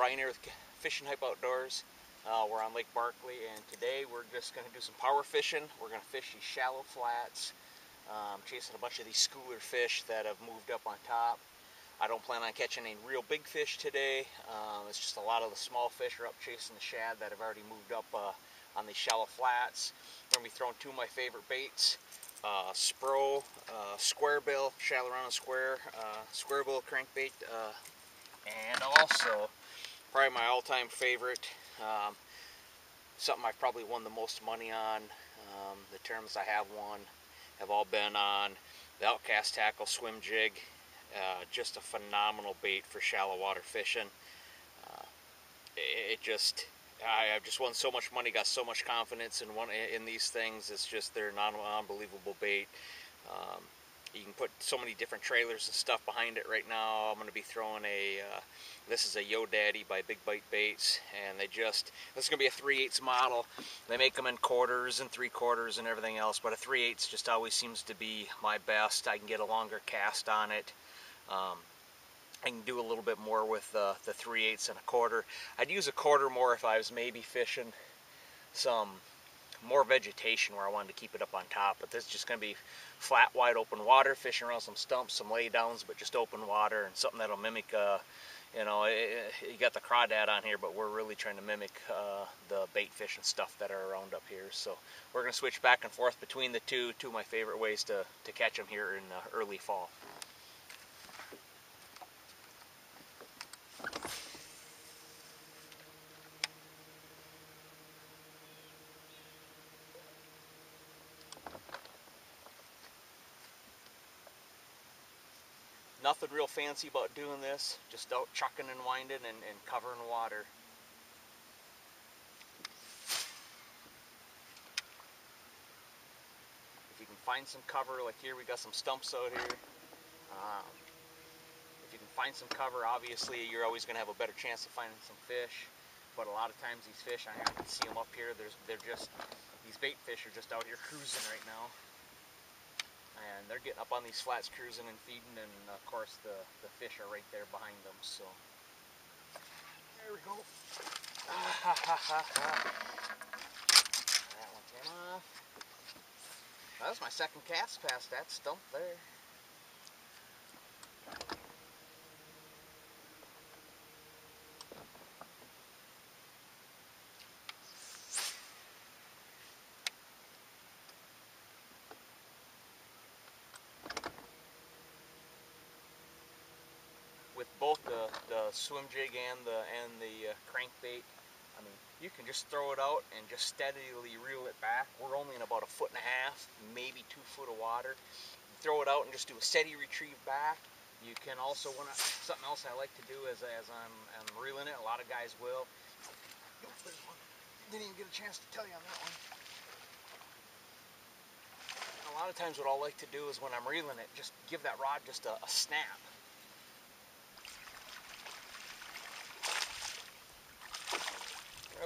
Brian here with Fishing Hype Outdoors. We're on Lake Barkley, and today we're just going to do some power fishing. We're going to fish these shallow flats, chasing a bunch of these schooler fish that have moved up on top. I don't plan on catching any real big fish today. It's just a lot of the small fish are up chasing the shad that have already moved up on these shallow flats. We're going to be throwing two of my favorite baits. SPRO, square bill, shallow round and square bill crankbait, and also probably my all-time favorite, something I've probably won the most money on. The tournaments I have won have all been on the Outkast Tackle swim jig. Just a phenomenal bait for shallow water fishing. I've just won so much money, got so much confidence in these things. It's just, they're an unbelievable bait. You can put so many different trailers and stuff behind it right now. I'm going to be throwing this is a Yo Daddy by Big Bite Baits, and this is going to be a 3/8 model. They make them in quarters and 3/4 and everything else, but a 3/8 just always seems to be my best. I can get a longer cast on it. I can do a little bit more with the 3/8 and a 1/4. I'd use a 1/4 more if I was maybe fishing some more vegetation where I wanted to keep it up on top, but this is just going to be flat, wide open water, fishing around some stumps, some laydowns, but just open water, and something that'll mimic, you got the crawdad on here, but we're really trying to mimic the bait fish and stuff that are around up here. So we're going to switch back and forth between the two of my favorite ways to catch them here in early fall. Nothing real fancy about doing this, just out chucking and winding and covering water. If you can find some cover, like here we got some stumps out here. If you can find some cover, obviously you're always going to have a better chance of finding some fish. But a lot of times these fish, I can see them up here, these bait fish are just out here cruising right now. And they're getting up on these flats cruising and feeding, and of course the fish are right there behind them. So there we go. That one came off. That was my second cast past that stump there. With both the swim jig and the crankbait, I mean, you can just throw it out and just steadily reel it back. We're only in about 1.5 feet, maybe 2 feet of water. You throw it out and just do a steady retrieve back. You can also, something else I like to do as I'm reeling it, a lot of guys will. Nope, there's one. Didn't even get a chance to tell you on that one. A lot of times what I'll like to do is when I'm reeling it, just give that rod just a snap.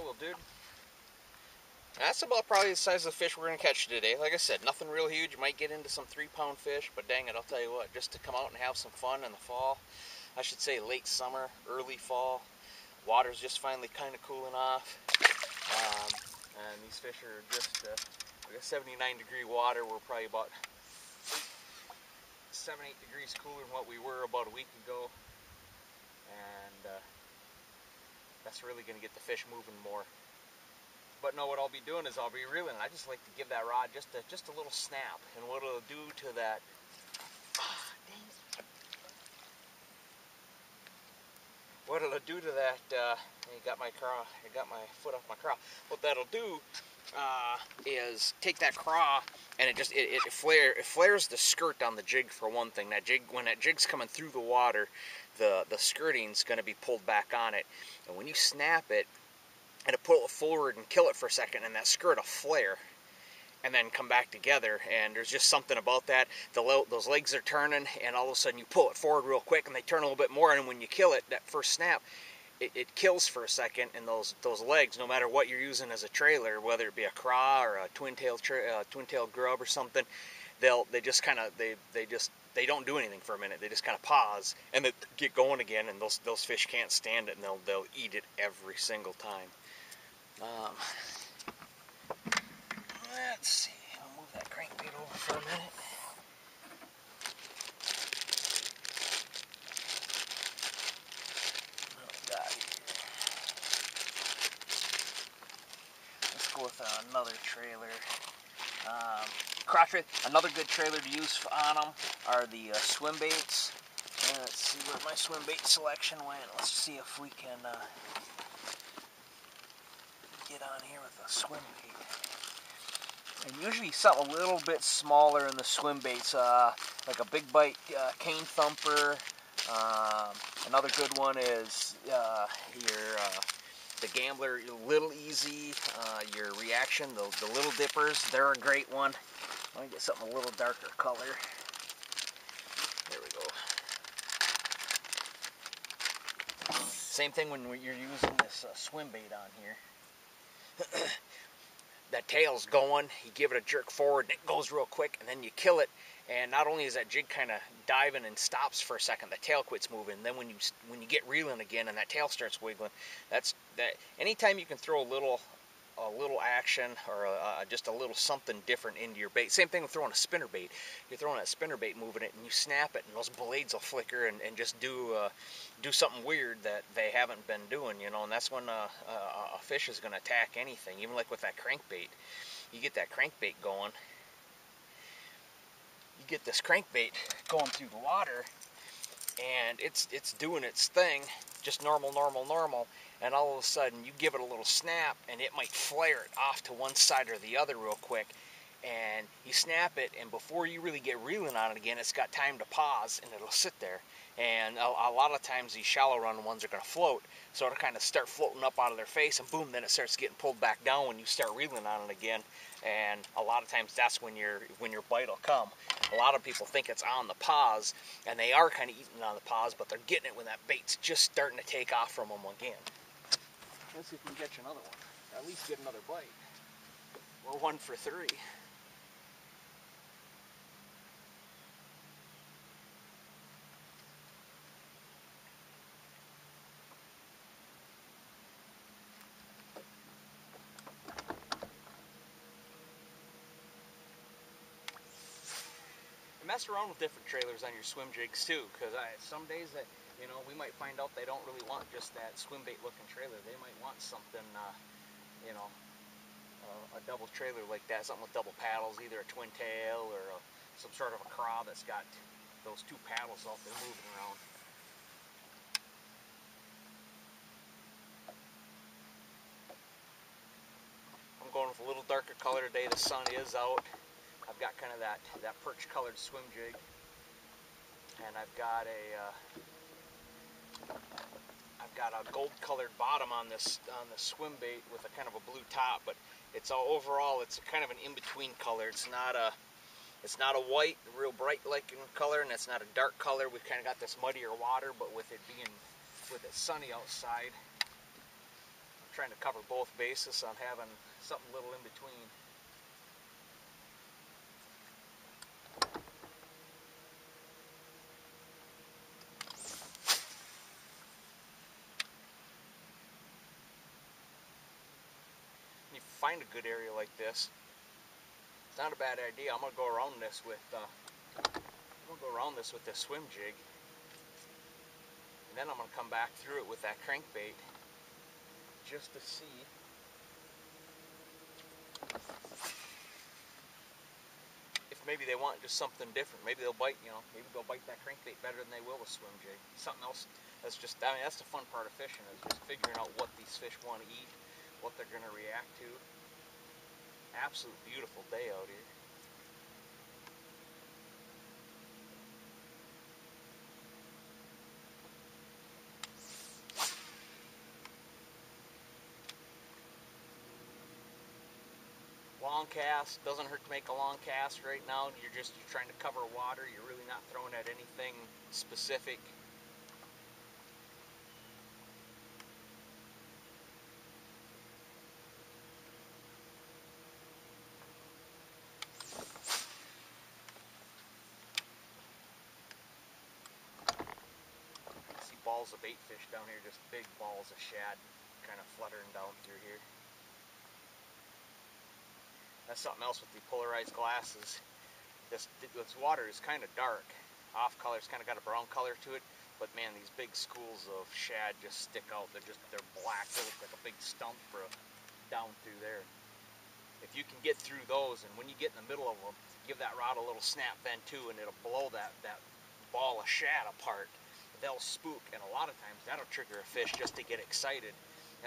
Well, dude, that's about probably the size of the fish we're going to catch today. Like I said, nothing real huge. You might get into some 3-pound fish, but dang it, I'll tell you what, just to come out and have some fun in the fall, I should say late summer, early fall, water's just finally kind of cooling off, and these fish are just, we got 79-degree water. We're probably about 7-8 degrees cooler than what we were about a week ago, and that's really going to get the fish moving more. But no, what I'll be doing is I'll be reeling. I just like to give that rod just a little snap, and what it'll do to that. What it'll do to that? You got my craw. I got my foot off my craw. What that'll do is take that craw, and it flares the skirt on the jig for one thing. When that jig's coming through the water, the skirting's going to be pulled back on it, and when you snap it, it'll pull it forward and kill it for a second, and that skirt will flare and then come back together. And there's just something about that. Those legs are turning, and all of a sudden you pull it forward real quick, and they turn a little bit more, and when you kill it, that first snap, it kills for a second, and those legs, no matter what you're using as a trailer, whether it be a craw or a twin-tail grub or something, they just kind of they don't do anything for a minute. They just kind of pause and then get going again, and those fish can't stand it, and they'll eat it every single time. Let's see. I'll move that crankbait over for a minute. What we got here? Let's go with another trailer. Crotch bait. Another good trailer to use on them are the swim baits. And let's see where my swim bait selection went. Let's see if we can get on here with a swim bait. And usually something a little bit smaller in the swim baits, like a big bite cane thumper. Another good one is the Gambler Little Easy, your Reaction, the Little Dippers. They're a great one. Let me get something a little darker color. There we go. Same thing when you're using this swim bait on here. That tail's going, you give it a jerk forward, and it goes real quick, and then you kill it. And not only is that jig kind of diving and stops for a second, the tail quits moving. Then when you get reeling again and that tail starts wiggling, that's that. Anytime you can throw a little action or just a little something different into your bait. Same thing with throwing a spinner bait. You're throwing a spinner bait, moving it, and you snap it, and those blades will flicker and just do something weird that they haven't been doing, you know. And that's when a fish is going to attack anything. Even like with that crankbait, you get that crankbait going. You get this crankbait going through the water, and it's doing its thing, just normal, and all of a sudden you give it a little snap, and it might flare it off to one side or the other real quick, and you snap it, and before you really get reeling on it again, it's got time to pause, and it'll sit there. And a lot of times these shallow run ones are going to float, so it'll kind of start floating up out of their face, and boom, then it starts getting pulled back down when you start reeling on it again. And a lot of times that's when your bite will come. A lot of people think it's on the pause, and they are kind of eating on the pause, but they're getting it when that bait's just starting to take off from them again. Let's see if we can catch another one. At least get another bite. We're 1 for 3. Mess around with different trailers on your swim jigs too, because some days that we might find out they don't really want just that swim bait looking trailer. They might want something, a double trailer like that, something with double paddles, either a twin tail or some sort of a craw that's got those 2 paddles out there moving around. I'm going with a little darker color today. The sun is out. I've got kind of that perch colored swim jig, and I've got a gold colored bottom on this swim bait with a kind of a blue top, but it's overall it's kind of an in-between color. It's not a white, real bright looking color, and it's not a dark color. We've kind of got this muddier water, but with it sunny outside, I'm trying to cover both bases on having something little in between. Find a good area like this, it's not a bad idea. I'm gonna go around this with this swim jig, and then I'm gonna come back through it with that crankbait just to see if maybe they want just something different. Maybe they'll bite, maybe they'll bite that crankbait better than they will a swim jig. Something else. That's the fun part of fishing, is just figuring out what these fish want to eat, what they're going to react to. Absolute beautiful day out here. Long cast, doesn't hurt to make a long cast right now. You're trying to cover water. You're really not throwing at anything specific. balls of bait fish down here, just big balls of shad kind of fluttering down through here. That's something else with the polarized glasses. This water is kind of dark, off color. It's kind of got a brown color to it, but man, these big schools of shad just stick out. They're black. They look like a big stump down through there. If you can get through those, and when you get in the middle of them, give that rod a little snap bend too, and it'll blow that ball of shad apart. They'll spook, and a lot of times that'll trigger a fish just to get excited,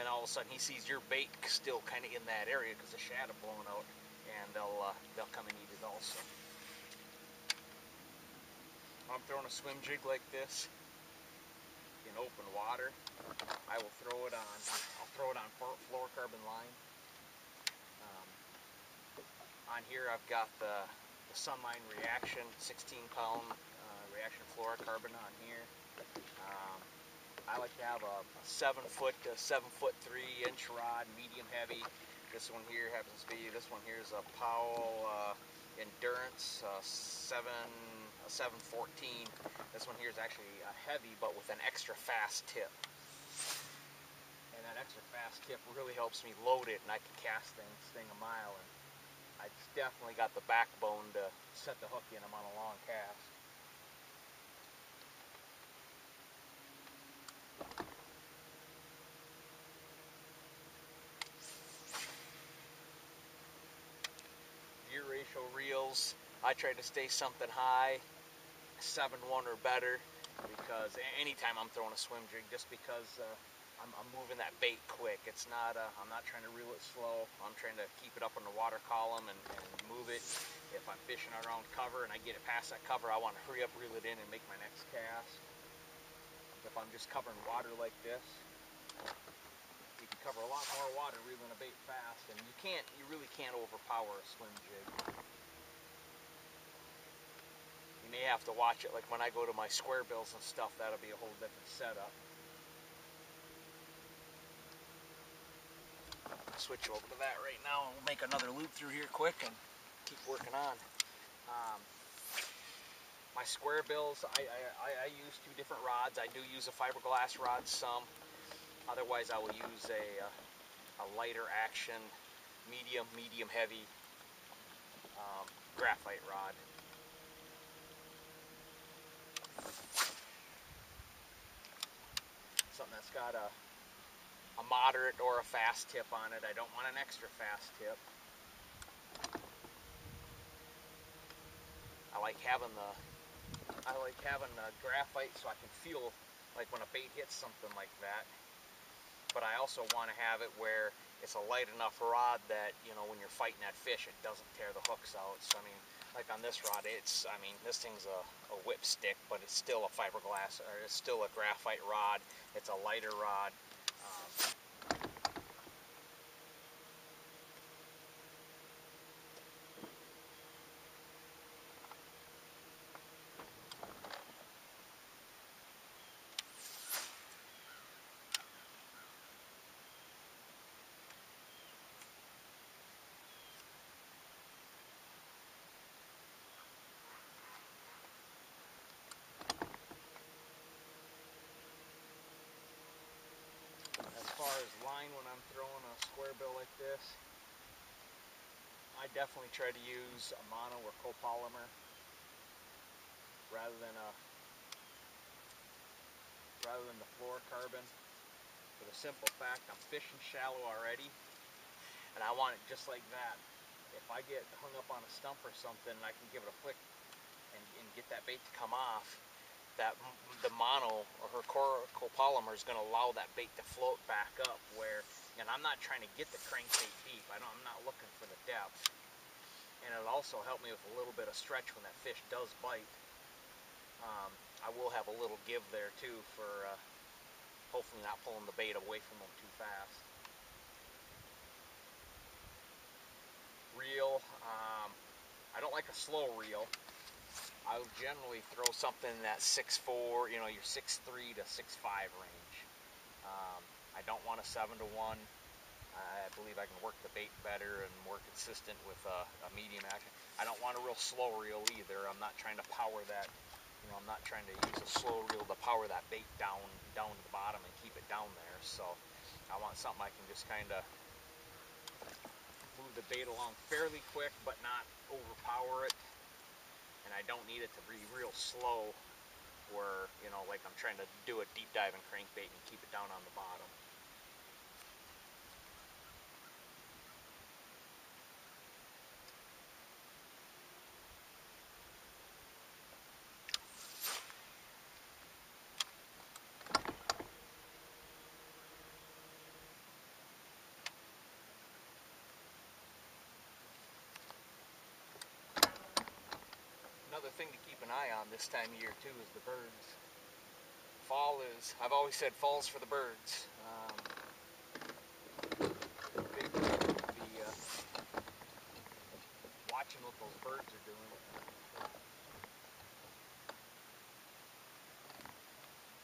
and all of a sudden he sees your bait still kind of in that area because the shad have blown out, and they'll come and eat it also. When I'm throwing a swim jig like this in open water, I will throw it on. I'll throw it on fluorocarbon line. On here I've got the Sunline Reaction 16-pound reaction fluorocarbon on here. I like to have a 7-foot to 7'3" rod, medium heavy. This one here happens to be, this one here is a Powell Endurance 714. This one here is actually heavy, but with an extra fast tip. And that extra fast tip really helps me load it, and I can cast this thing a mile. And I definitely got the backbone to set the hook in them on a long cast. Gear ratio reels, I try to stay something high, 7-1 or better, because anytime I'm throwing a swim jig, just because I'm moving that bait quick. It's not, I'm not trying to reel it slow. I'm trying to keep it up in the water column and move it. If I'm fishing around cover and I get it past that cover, I want to hurry up, reel it in, and make my next cast. If I'm just covering water like this, you can cover a lot more water reeling a bait fast, and you really can't overpower a swim jig. You may have to watch it, like when I go to my square bills and stuff, that'll be a whole different setup. Switch over to that right now, and we'll make another loop through here quick and keep working on. My square bills, I use 2 different rods. I do use a fiberglass rod some. Otherwise, I will use a lighter action, medium heavy graphite rod. Something that's got a moderate or a fast tip on it. I don't want an extra fast tip. I like having the graphite so I can feel like when a bait hits something like that. But I also want to have it where it's a light enough rod that, you know, when you're fighting that fish, it doesn't tear the hooks out. So I mean, like on this rod, this thing's a whip stick, but it's still a fiberglass, or it's still a graphite rod. It's a lighter rod. As far as line, when I'm throwing a square bill like this, I definitely try to use a mono or copolymer rather than the fluorocarbon, for the simple fact I'm fishing shallow already, and I want it just like that. If I get hung up on a stump or something, and I can give it a flick and get that bait to come off, the mono or her copolymer is going to allow that bait to float back up, and I'm not trying to get the crankbait deep. I'm not looking for the depth. And it'll also help me with a little bit of stretch when that fish does bite. I will have a little give there too for hopefully not pulling the bait away from them too fast. Reel, I don't like a slow reel. I would generally throw something in that 6'4", you know, your 6'3" to 6'5" range. I don't want a 7-1. I believe I can work the bait better and more consistent with a medium action. I don't want a real slow reel either. I'm not trying to power that, You know, I'm not trying to use a slow reel to power that bait down to the bottom and keep it down there. So I want something I can just kind of move the bait along fairly quick, but not overpower it. And I don't need it to be real slow where, you know, like I'm trying to do a deep diving crankbait and keep it down on the bottom. Another thing to keep an eye on this time of year too is the birds. Fall is, I've always said fall's for the birds. Watching what those birds are doing.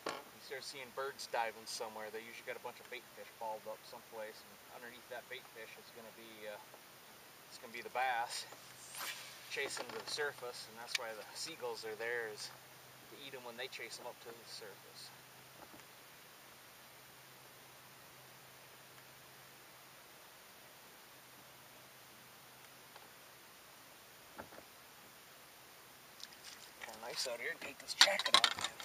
You start seeing birds diving somewhere, they usually got a bunch of bait fish balled up someplace, and underneath that bait fish is going to be the bass chasing to the surface, and that's why the seagulls are there, is to eat them when they chase them up to the surface. Kind of nice out here. Take this jacket off.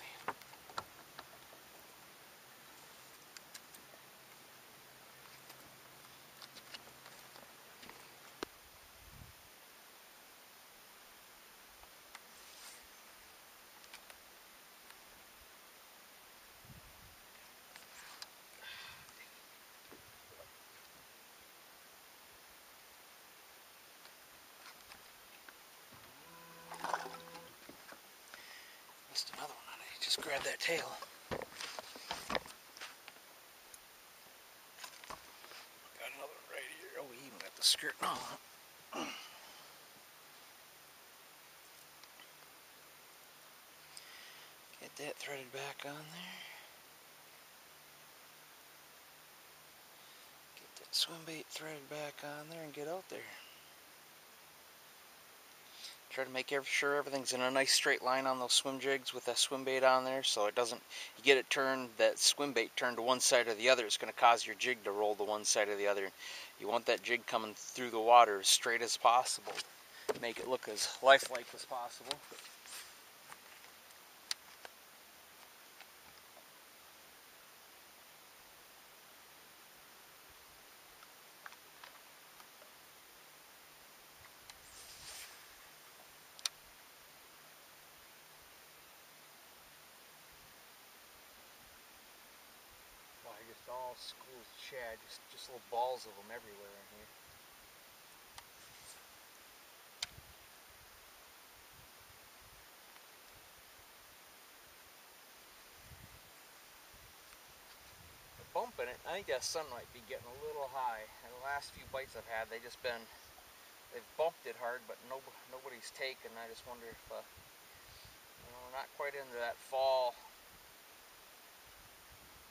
Missed another one. I just grabbed that tail. Got another one right here. Oh, we even got the skirt on. Get that threaded back on there. Get that swim bait threaded back on there and get out there. Try to make sure everything's in a nice straight line on those swim jigs with that swim bait on there, so it doesn't, you get it turned, that swim bait turned to one side or the other, it's going to cause your jig to roll to one side or the other. You want that jig coming through the water as straight as possible. Make it look as lifelike as possible. Just all schools of shad, just little balls of them everywhere in here. The bump in it, I think that sun might be getting a little high. And the last few bites I've had, they've bumped it hard, but nobody's taken. I just wonder if, we're not quite into that fall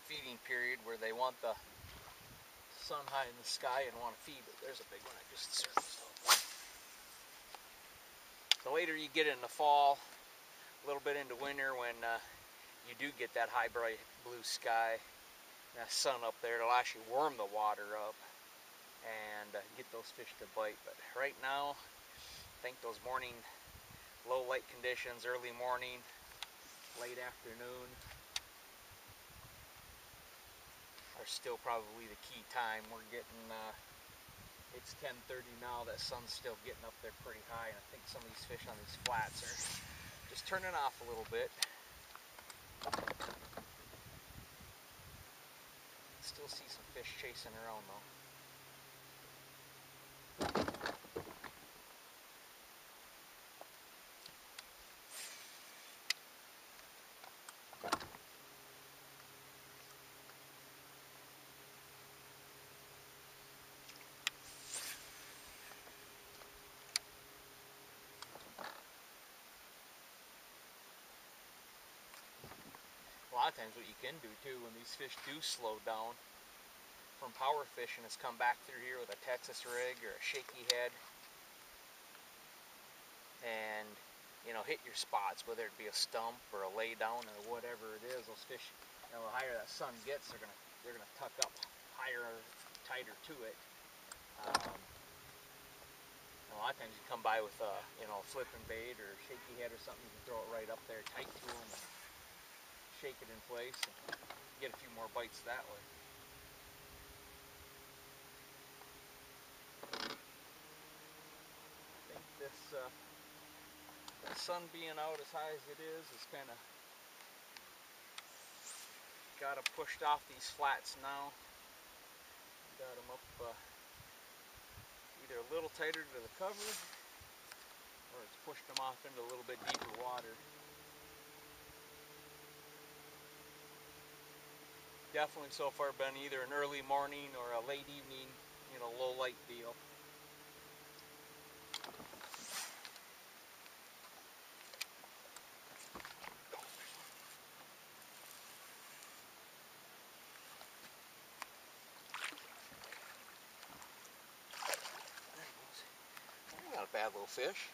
feeding period where they want the sun high in the sky and want to feed, but there's a big one that just surfaced. The later you get into fall, a little bit into winter, when you do get that high bright blue sky, that sun up there, it'll actually warm the water up and get those fish to bite. But right now, I think those morning low light conditions, early morning, late afternoon, are still probably the key time. We're getting, it's 10:30 now, that sun's still getting up there pretty high, and I think some of these fish on these flats are just turning off a little bit. Still see some fish chasing around though. A lot of times what you can do too, when these fish do slow down from power fishing, is come back through here with a Texas rig or a shaky head and hit your spots, whether it be a stump or a lay down or whatever it is. Those fish, the higher that sun gets, they're gonna tuck up higher, tighter to it. A lot of times you come by with a flipping bait or shaky head or something, you can throw it right up there tight to them and shake it in place and get a few more bites that way. I think this the sun being out as high as it is kind of got them pushed off these flats now. Got them up either a little tighter to the cover, or it's pushed them off into a little bit deeper water. Definitely so far been either an early morning or a late evening, low light deal. Not a bad little fish.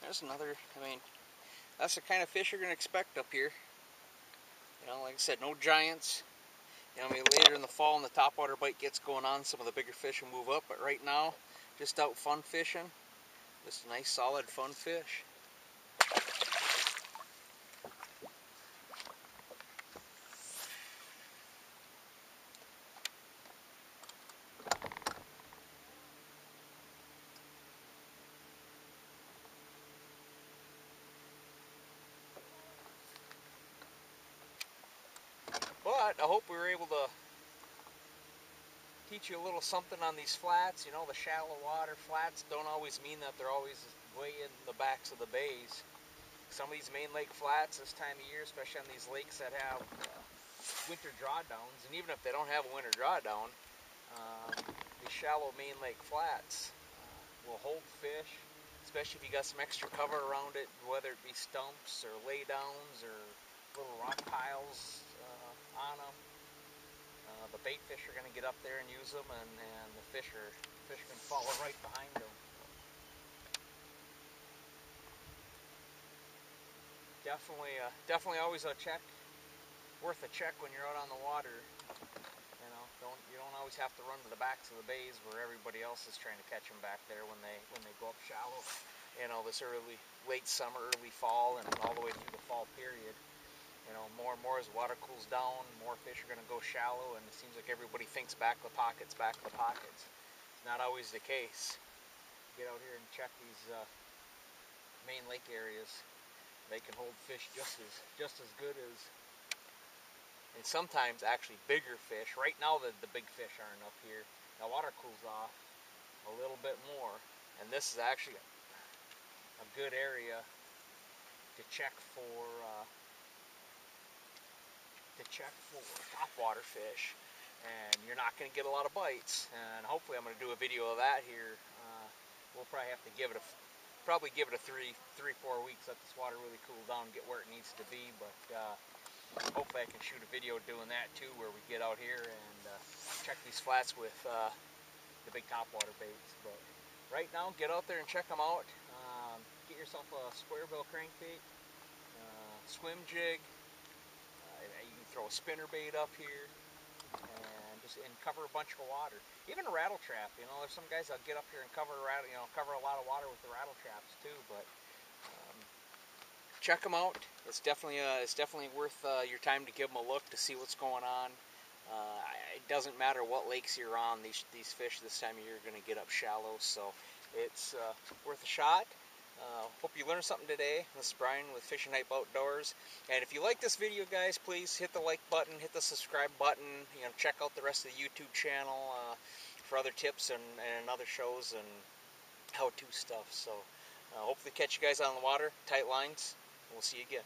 There's another. That's the kind of fish you're going to expect up here. Like I said, no giants. Later in the fall when the topwater bite gets going on, some of the bigger fish will move up. But right now, just out fun fishing. Just a nice solid fun fish. But I hope we were able to teach you a little something on these flats. The shallow water flats don't always mean that they're always way in the backs of the bays. Some of these main lake flats this time of year, especially on these lakes that have winter drawdowns, and even if they don't have a winter drawdown, these shallow main lake flats will hold fish, especially if you got some extra cover around it, whether it be stumps or lay downs or little rock piles on them. The bait fish are going to get up there and use them, and the fish can follow right behind them. Definitely always worth a check when you're out on the water. You don't always have to run to the backs of the bays where everybody else is trying to catch them back there when they go up shallow. This late summer, early fall, and all the way through the fall period. More and more as the water cools down, more fish are going to go shallow, and it seems like everybody thinks back the pockets. It's not always the case. Get out here and check these main lake areas. They can hold fish just as good as, and sometimes actually bigger fish. Right now the big fish aren't up here. The water cools off a little bit more, and this is actually a good area to check for topwater fish, and you're not going to get a lot of bites. And hopefully I'm going to do a video of that here. We'll probably have to give it a 3-4 weeks, let this water really cool down and get where it needs to be. But hopefully I can shoot a video doing that too, where we get out here and check these flats with the big topwater baits. But right now, get out there and check them out. Get yourself a square bill crankbait, swim jig. You can throw a spinner bait up here and cover a bunch of water. Even a rattle trap. There's some guys that get up here and cover a lot of water with the rattle traps too. But check them out. It's definitely worth your time to give them a look to see what's going on. It doesn't matter what lakes you're on. These fish this time of year are going to get up shallow, so it's worth a shot. Hope you learned something today. This is Brian with Fishing Hype Outdoors. And if you like this video, guys, please hit the like button, hit the subscribe button. Check out the rest of the YouTube channel for other tips and other shows and how-to stuff. So hopefully catch you guys on the water. Tight lines. We'll see you again.